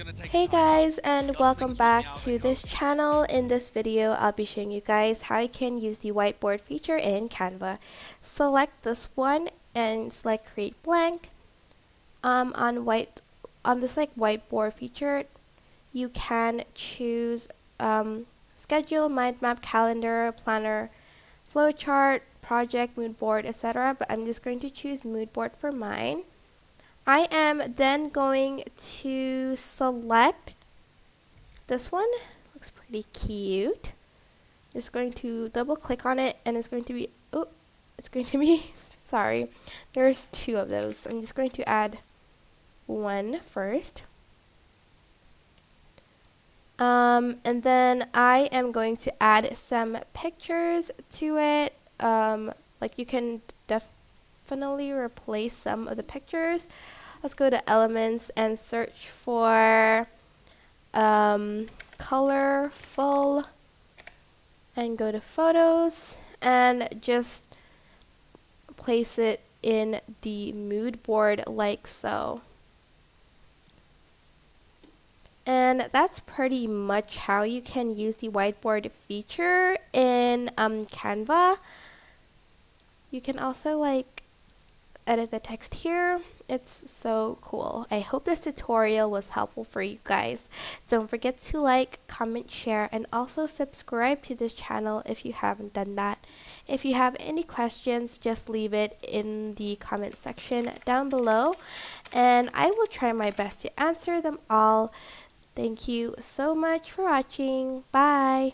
Hey guys, and welcome back to this channel. In this video, I'll be showing you guys how you can use the whiteboard feature in Canva. Select this one and select create blank. On this whiteboard feature, you can choose schedule, mind map, calendar, planner, flowchart, project, mood board, etc. But I'm just going to choose mood board for mine. I am then going to select this one. Looks pretty cute. Just going to double click on it and it's going to be sorry, there's two of those. I'm just going to add one first. And then I am going to add some pictures to it. Like you can definitely replace some of the pictures. Let's go to elements and search for colorful and go to photos and just place it in the mood board like so. And that's pretty much how you can use the whiteboard feature in Canva. You can also edit the text here. It's so cool. I hope this tutorial was helpful for you guys. Don't forget to like, comment, share, and also subscribe to this channel if you haven't done that. If you have any questions, just leave it in the comment section down below, and I will try my best to answer them all. Thank you so much for watching. Bye!